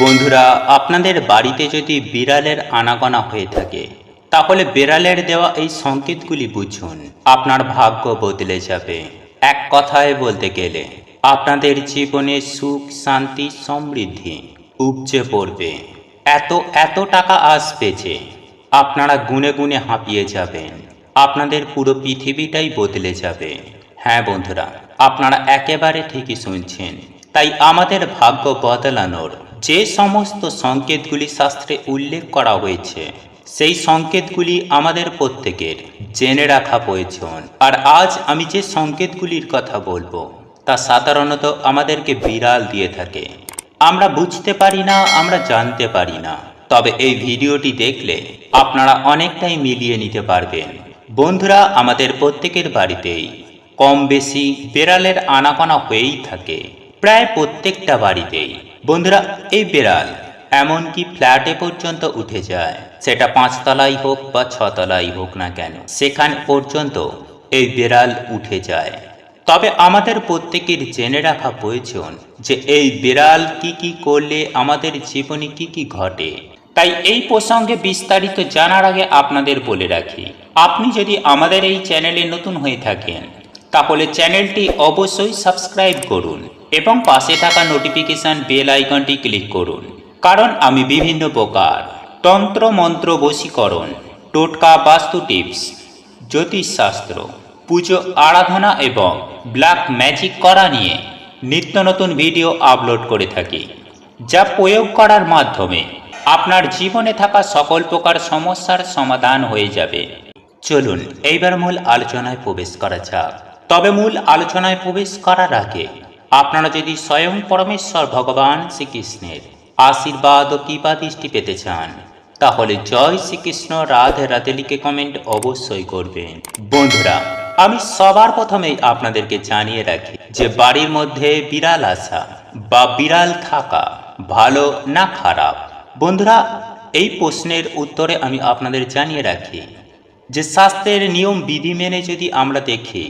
বন্ধুরা, আপনাদের বাড়িতে যদি বিড়ালের আনাগোনা হয়ে থাকে তাহলে বিড়ালের দেওয়া এই সংকেতগুলি বুঝুন, আপনার ভাগ্য বদলে যাবে। এক কথায় বলতে গেলে আপনাদের জীবনে সুখ, শান্তি, সমৃদ্ধি উপচে পড়বে। এত এত টাকা আসবে যে আপনারা গুনে গুনে হাঁপিয়ে যাবেন। আপনাদের পুরো পৃথিবীটাই বদলে যাবে। হ্যাঁ বন্ধুরা, আপনারা একেবারে ঠিকই শুনছেন। তাই আমাদের ভাগ্য বদলানোর যে সমস্ত সংকেতগুলি শাস্ত্রে উল্লেখ করা হয়েছে সেই সংকেতগুলি আমাদের প্রত্যেকের জেনে রাখা প্রয়োজন। আর আজ আমি যে সংকেতগুলির কথা বলবো তা সাধারণত আমাদেরকে বিড়াল দিয়ে থাকে। আমরা বুঝতে পারি না, আমরা জানতে পারি না। তবে এই ভিডিওটি দেখলে আপনারা অনেকটাই মিলিয়ে নিতে পারবেন। বন্ধুরা, আমাদের প্রত্যেকের বাড়িতেই কম বেশি বিড়ালের আনাগোনা হয়েই থাকে, প্রায় প্রত্যেকটা বাড়িতেই। বন্ধুরা, এই বিড়াল এমনকি ফ্ল্যাটে পর্যন্ত উঠে যায়, সেটা 5 তলাই হোক বা 6 তলাই হোক না কেন, সেখানে পর্যন্ত এই বিড়াল উঠে যায়। তবে আমাদের প্রত্যেকের জেনে রাখা প্রয়োজন যে এই বিড়াল কি কি করলে আমাদের জীবনে কি কি ঘটে। তাই এই প্রসঙ্গে বিস্তারিত জানার আগে আপনাদের বলে রাখি, আপনি যদি আমাদের এই চ্যানেলে নতুন হয়ে থাকেন তাহলে চ্যানেলটি অবশ্যই সাবস্ক্রাইব করুন এবং পাশে থাকা নোটিফিকেশন বেল আইকনটি ক্লিক করুন। কারণ আমি বিভিন্ন প্রকার তন্ত্র মন্ত্র, বশীকরণ, টোটকা, বাস্তু টিপস, জ্যোতিষশাস্ত্র, পুজো আরাধনা এবং ব্ল্যাক ম্যাজিক করা নিয়ে নিত্য নতুন ভিডিও আপলোড করে থাকি, যা প্রয়োগ করার মাধ্যমে আপনার জীবনে থাকা সকল প্রকার সমস্যার সমাধান হয়ে যাবে। চলুন এইবার মূল আলোচনায় প্রবেশ করা যাক। তবে মূল আলোচনায় প্রবেশ করার আগে আপনারা যদি স্বয়ং পরমেশ্বর ভগবান শ্রীকৃষ্ণের আশীর্বাদ ও কৃপা দৃষ্টি পেতে চান তাহলে জয় শ্রীকৃষ্ণ, রাধে রাধে লিখে কমেন্ট অবশ্যই করবেন। বন্ধুরা, আমি সবার প্রথমেই আপনাদেরকে জানিয়ে রাখি যে বাড়ির মধ্যে বিড়াল আসা বা বিড়াল থাকা ভালো না খারাপ। বন্ধুরা, এই প্রশ্নের উত্তরে আমি আপনাদের জানিয়ে রাখি যে শাস্ত্রের নিয়ম বিধি মেনে যদি আমরা দেখি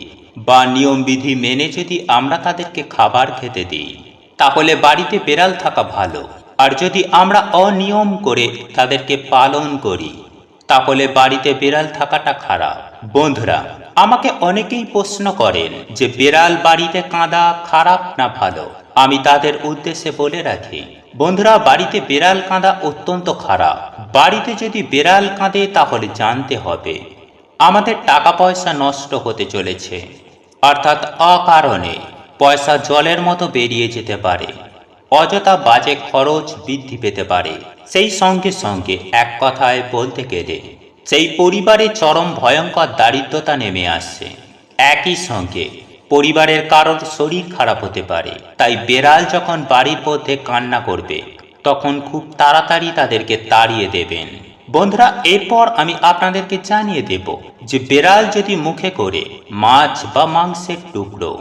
বা নিয়ম বিধি মেনে যদি আমরা তাদেরকে খাবার খেতে দিই তাহলে বাড়িতে বিড়াল থাকা ভালো। আর যদি আমরা অনিয়ম করে তাদেরকে পালন করি তাহলে বাড়িতে বিড়াল থাকাটা খারাপ। বন্ধুরা, আমাকে অনেকেই প্রশ্ন করেন যে বিড়াল বাড়িতে কাঁদা খারাপ না ভালো। আমি তাদের উদ্দেশ্যে বলে রাখি, বন্ধুরা, বাড়িতে বিড়াল কাঁদা অত্যন্ত খারাপ। বাড়িতে যদি বিড়াল কাঁদে তাহলে জানতে হবে আমাদের টাকা পয়সা নষ্ট হতে চলেছে, অর্থাৎ অকারণে পয়সা জলের মতো বেরিয়ে যেতে পারে, অযথা বাজে খরচ বৃদ্ধি পেতে পারে। সেই সঙ্গে সঙ্গে এক কথায় বলতে গেলে সেই পরিবারে চরম ভয়ঙ্কর দারিদ্রতা নেমে আসছে। একই সঙ্গে পরিবারের কারোর শরীর খারাপ হতে পারে। তাই বেড়াল যখন বাড়ির মধ্যে কান্না করবে তখন খুব তাড়াতাড়ি তাদেরকে তাড়িয়ে দেবেন। বন্ধুরা, এরপর আমি আপনাদেরকে জানিয়ে দেব যে বেড়াল যদি মুখে করে মাছ বা মাংসের টুকরো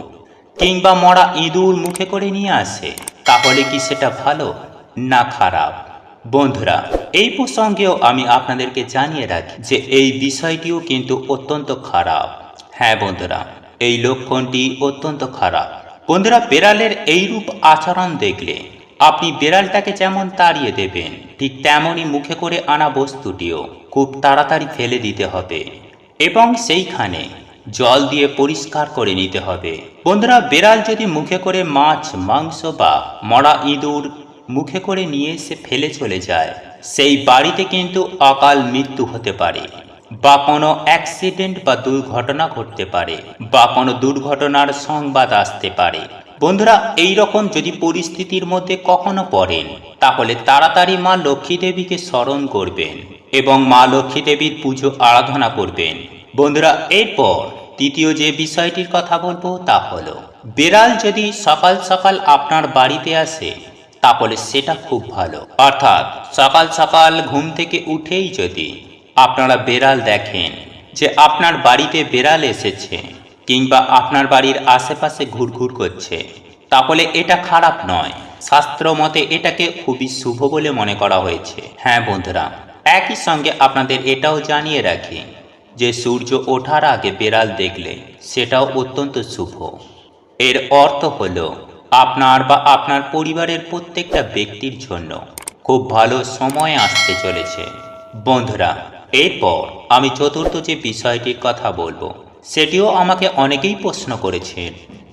কিংবা মরা ইঁদুর মুখে করে নিয়ে আসে তাহলে কি সেটা ভালো না খারাপ। বন্ধুরা, এই প্রসঙ্গেও আমি আপনাদেরকে জানিয়ে রাখি যে এই বিষয়টিও কিন্তু অত্যন্ত খারাপ। হ্যাঁ বন্ধুরা, এই লক্ষণটি অত্যন্ত খারাপ। বন্ধুরা, বিড়ালের এইরূপ আচরণ দেখলে আপনি বিড়ালটাকে যেমন তাড়িয়ে দেবেন ঠিক তেমনই মুখে করে আনা বস্তুটিও খুব তাড়াতাড়ি ফেলে দিতে হবে এবং সেইখানে জল দিয়ে পরিষ্কার করে নিতে হবে। বন্ধুরা, বিড়াল যদি মুখে করে মাছ, মাংস বা মরা ইঁদুর মুখে করে নিয়ে এসে ফেলে চলে যায়, সেই বাড়িতে কিন্তু অকাল মৃত্যু হতে পারে বা কোনো অ্যাক্সিডেন্ট বা দুর্ঘটনা ঘটতে পারে বা কোনো দুর্ঘটনার সংবাদ আসতে পারে। বন্ধুরা, এই রকম যদি পরিস্থিতির মধ্যে কখনো পড়েন তাহলে তাড়াতাড়ি মা লক্ষ্মী দেবীকে স্মরণ করবেন এবং মা লক্ষ্মী দেবীর পুজো আরাধনা করবেন। বন্ধুরা, এরপর তৃতীয় যে বিষয়টির কথা বলবো তা হলো বিড়াল যদি সকাল সকাল আপনার বাড়িতে আসে তাহলে সেটা খুব ভালো। অর্থাৎ সকাল সকাল ঘুম থেকে উঠেই যদি আপনারা বিড়াল দেখেন যে আপনার বাড়িতে বিড়াল এসেছে কিংবা আপনার বাড়ির আশেপাশে ঘুরঘুর করছে তাহলে এটা খারাপ নয়। শাস্ত্র মতে এটাকে খুবই শুভ বলে মনে করা হয়েছে। হ্যাঁ বন্ধুরা, একই সঙ্গে আপনাদের এটাও জানিয়ে রাখি যে সূর্য ওঠার আগে বিড়াল দেখলে সেটাও অত্যন্ত শুভ। এর অর্থ হলো আপনার বা আপনার পরিবারের প্রত্যেকটা ব্যক্তির জন্য খুব ভালো সময় আসতে চলেছে। বন্ধুরা, এরপর আমি চতুর্থ যে বিষয়টির কথা বলবো সেটিও আমাকে অনেকেই প্রশ্ন করেছেন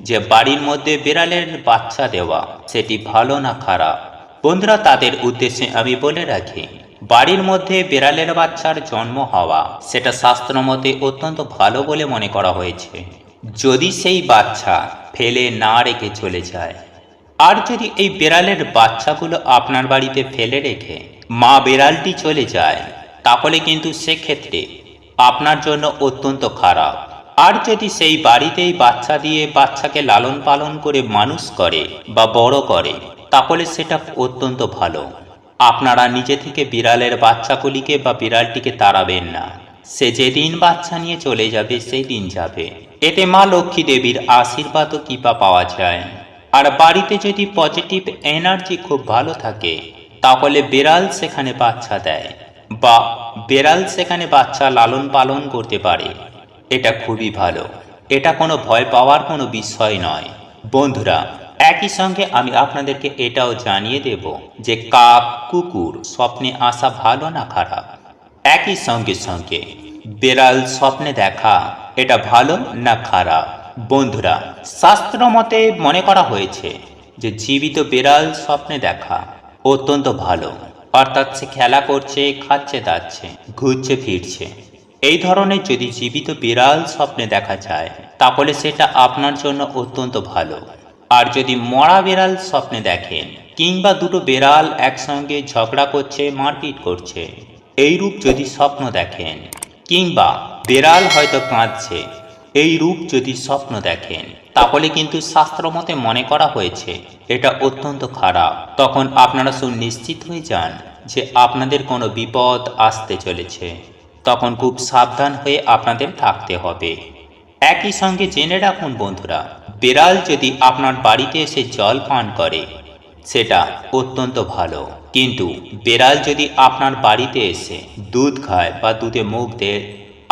যে বাড়ির মধ্যে বিড়ালের বাচ্চা দেওয়া সেটি ভালো না খারাপ। বন্ধুরা, তাদের উদ্দেশ্যে আমি বলে রাখি, বাড়ির মধ্যে বিড়ালের বাচ্চার জন্ম হওয়া সেটা শাস্ত্রমতে অত্যন্ত ভালো বলে মনে করা হয়েছে, যদি সেই বাচ্চা ফেলে না রেখে চলে যায়। আর যদি এই বিড়ালের বাচ্চাগুলো আপনার বাড়িতে ফেলে রেখে মা বিড়ালটি চলে যায়, তাহলে কিন্তু সেক্ষেত্রে আপনার জন্য অত্যন্ত খারাপ। আর যদি সেই বাড়িতেই বাচ্চা দিয়ে বাচ্চাকে লালন পালন করে মানুষ করে বা বড় করে, তাহলে সেটা অত্যন্ত ভালো। আপনারা নিজে থেকে বিড়ালের বাচ্চাগুলিকে বা বিড়ালটিকে তাড়াবেন না। সে যেদিন বাচ্চা নিয়ে চলে যাবে সেই দিন যাবে। এতে মা লক্ষ্মী দেবীর আশীর্বাদ ও কৃপা পাওয়া যায়। আর বাড়িতে যদি পজিটিভ এনার্জি খুব ভালো থাকে, তাহলে বিড়াল সেখানে বাচ্চা দেয় বা বিড়াল সেখানে বাচ্চা লালন পালন করতে পারে। এটা খুবই ভালো, এটা কোনো ভয় পাওয়ার কোনো বিষয় নয়। বন্ধুরা, একই সঙ্গে আমি আপনাদেরকে এটাও জানিয়ে দেব যে কাক কুকুর স্বপ্নে আসা ভালো না খারাপ। একই সঙ্গে সঙ্গে বিড়াল স্বপ্নে দেখা এটা ভালো না খারাপ। বন্ধুরা, শাস্ত্র মতে মনে করা হয়েছে যে জীবিত বিড়াল স্বপ্নে দেখা অত্যন্ত ভালো। অর্থাৎ সে খেলা করছে, খাচ্ছে দাচ্ছে, ঘুরছে ফিরছে, এই ধরনের যদি জীবিত বিড়াল স্বপ্নে দেখা যায়, তাহলে সেটা আপনার জন্য অত্যন্ত ভালো। আর যদি মরা বিড়াল স্বপ্নে দেখেন, কিংবা দুটো বিড়াল একসঙ্গে ঝগড়া করছে, মারপিট করছে, এই রূপ যদি স্বপ্ন দেখেন, কিংবা বিড়াল হয়তো কাঁদছে, এই রূপ যদি স্বপ্ন দেখেন, তাহলে কিন্তু শাস্ত্রমতে মনে করা হয়েছে এটা অত্যন্ত খারাপ। তখন আপনারা সুনিশ্চিত হয়ে যান যে আপনাদের কোনো বিপদ আসতে চলেছে। তখন খুব সাবধান হয়ে আপনাদের থাকতে হবে। একই সঙ্গে জেনে রাখুন বন্ধুরা, বিড়াল যদি আপনার বাড়িতে এসে জল পান করে সেটা অত্যন্ত ভালো, কিন্তু বিড়াল যদি আপনার বাড়িতে এসে দুধ খায় বা দুধে মুখ দেয়,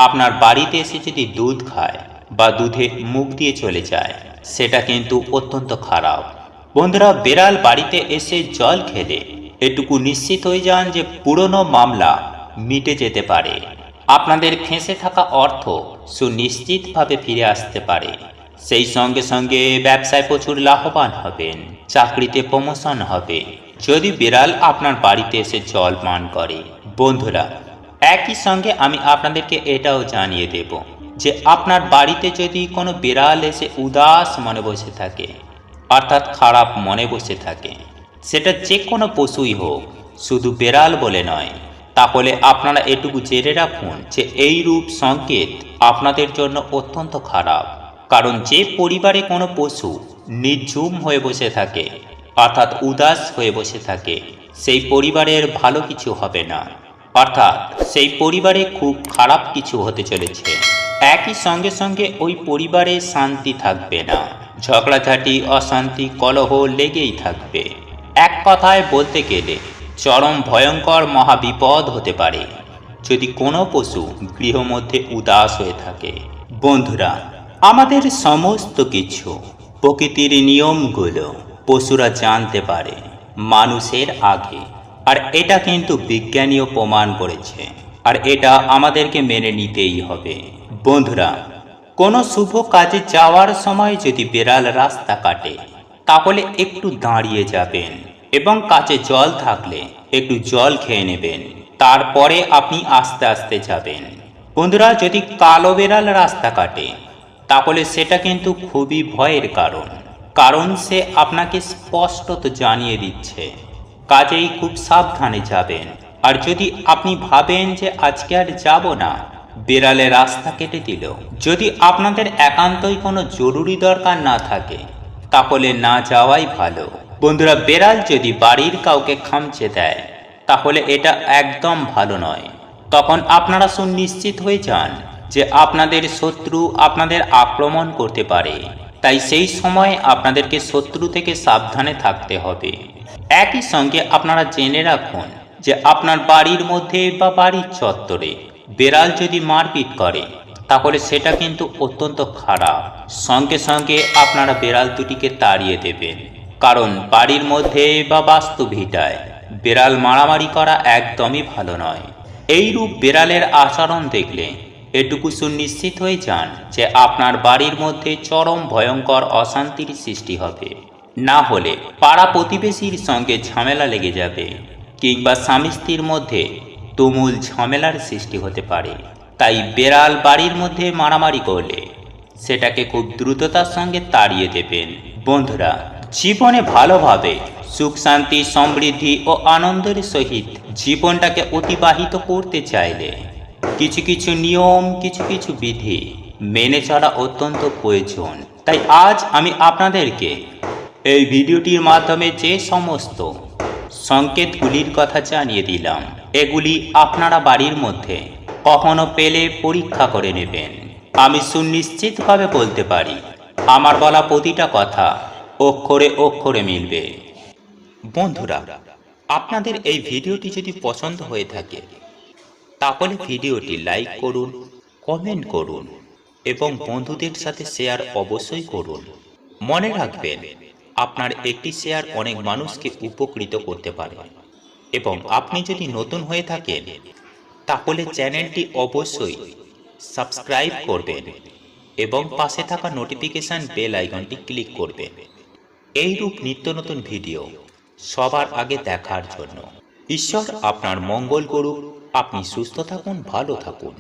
আপনার বাড়িতে এসে যদি দুধ খায় বা দুধে মুখ দিয়ে চলে যায়, সেটা কিন্তু অত্যন্ত খারাপ। বন্ধুরা, বিড়াল বাড়িতে এসে জল খেলে এটুকু নিশ্চিত হয়ে যান যে পুরনো মামলা মিটে যেতে পারে। আপনাদের ফেঁসে থাকা অর্থ সুনিশ্চিতভাবে ফিরে আসতে পারে। সেই সঙ্গে সঙ্গে ব্যবসায় প্রচুর লাভবান হবেন, চাকরিতে প্রমোশন হবে যদি বিড়াল আপনার বাড়িতে এসে জল পান করে। বন্ধুরা, একই সঙ্গে আমি আপনাদেরকে এটাও জানিয়ে দেব যে আপনার বাড়িতে যদি কোনো বিড়াল এসে উদাস মনে বসে থাকে, অর্থাৎ খারাপ মনে বসে থাকে, সেটা যে কোনো পশুই হোক, শুধু বিড়াল বলে নয়, তাহলে আপনারা এটুকু জেনে রাখুন যে এই রূপ সংকেত আপনাদের জন্য অত্যন্ত খারাপ। কারণ যে পরিবারে কোনো পশু নির্ঝুম হয়ে বসে থাকে, অর্থাৎ উদাস হয়ে বসে থাকে, সেই পরিবারের ভালো কিছু হবে না, অর্থাৎ সেই পরিবারে খুব খারাপ কিছু হতে চলেছে। একই সঙ্গে সঙ্গে ওই পরিবারে শান্তি থাকবে না, ঝগড়াঝাটি, অশান্তি, কলহ লেগেই থাকবে। এক কথায় বলতে গেলে চরম ভয়ঙ্কর মহাবিপদ হতে পারে যদি কোনো পশু গৃহমধ্যে উদাস হয়ে থাকে। বন্ধুরা, আমাদের সমস্ত কিছু প্রকৃতির নিয়মগুলো পশুরা জানতে পারে মানুষের আগে, আর এটা কিন্তু বিজ্ঞানীও প্রমাণ করেছে, আর এটা আমাদেরকে মেনে নিতেই হবে। বন্ধুরা, কোনো শুভ কাজে যাওয়ার সময় যদি বিড়াল রাস্তা কাটে, তাহলে একটু দাঁড়িয়ে যাবেন এবং কাছে জল থাকলে একটু জল খেয়ে নেবেন, তারপরে আপনি আস্তে আস্তে যাবেন। বন্ধুরা, যদি কালো বিড়াল রাস্তা কাটে, তাহলে সেটা কিন্তু খুবই ভয়ের কারণ সে আপনাকে স্পষ্টত জানিয়ে দিচ্ছে, কাজেই খুব সাবধানে যাবেন। আর যদি আপনি ভাবেন যে আজকে আর যাব না, বিড়ালে রাস্তা কেটে দিল, যদি আপনাদের একান্তই কোনো জরুরি দরকার না থাকে, তাহলে না যাওয়াই ভালো। বন্ধুরা, বিড়াল যদি বাড়ির কাউকে খামচে দেয়, তাহলে এটা একদম ভালো নয়। তখন আপনারা সুনিশ্চিত হয়ে যান যে আপনাদের শত্রু আপনাদের আক্রমণ করতে পারে, তাই সেই সময় আপনাদেরকে শত্রু থেকে সাবধানে থাকতে হবে। একই সঙ্গে আপনারা জেনে রাখুন যে আপনার বাড়ির মধ্যে বা বাড়ির চত্বরে বিড়াল যদি মারপিট করে, তাহলে সেটা কিন্তু অত্যন্ত খারাপ। সঙ্গে সঙ্গে আপনারা বিড়াল দুটিকে তাড়িয়ে দেবেন, কারণ বাড়ির মধ্যে বা বাস্তু ভিটায় বিড়াল মারামারি করা একদমই ভালো নয়। এইরূপ বিড়ালের আচরণ দেখলে এটুকু সুনিশ্চিত হয়ে যান যে আপনার বাড়ির মধ্যে চরম ভয়ঙ্কর অশান্তির সৃষ্টি হবে। না হলে পাড়া প্রতিবেশীর সঙ্গে ঝামেলা লেগে যাবে, কিংবা স্বামী স্ত্রীর মধ্যে তুমুল ঝামেলার সৃষ্টি হতে পারে। তাই বিড়াল বাড়ির মধ্যে মারামারি করলে সেটাকে খুব দ্রুততার সঙ্গে তাড়িয়ে দেবেন। বন্ধুরা, জীবনে ভালোভাবে সুখ শান্তি সমৃদ্ধি ও আনন্দের সহিত জীবনটাকে অতিবাহিত করতে চাইলে কিছু কিছু নিয়ম, কিছু কিছু বিধি মেনে চলা অত্যন্ত প্রয়োজন। তাই আজ আমি আপনাদেরকে এই ভিডিওটির মাধ্যমে যে সমস্ত সংকেতগুলির কথা জানিয়ে দিলাম, এগুলি আপনারা বাড়ির মধ্যে কখনো পেলে পরীক্ষা করে নেবেন। আমি সুনিশ্চিতভাবে বলতে পারি, আমার বলা প্রতিটা কথা অক্ষরে অক্ষরে মিলবে। বন্ধুরা, আপনাদের এই ভিডিওটি যদি পছন্দ হয়ে থাকে তাহলে ভিডিওটি লাইক করুন, কমেন্ট করুন এবং বন্ধুদের সাথে শেয়ার অবশ্যই করুন। মনে রাখবেন, আপনার একটি শেয়ার অনেক মানুষকে উপকৃত করতে পারে। এবং আপনি যদি নতুন হয়ে থাকেন তাহলে চ্যানেলটি অবশ্যই সাবস্ক্রাইব করবেন এবং পাশে থাকা নোটিফিকেশন বেল আইকনটি ক্লিক করবেন এইরূপ নিত্য নতুন ভিডিও সবার আগে দেখার জন্য। ঈশ্বর আপনার মঙ্গল করুক। আপনি সুস্থ থাকুন, ভালো থাকুন।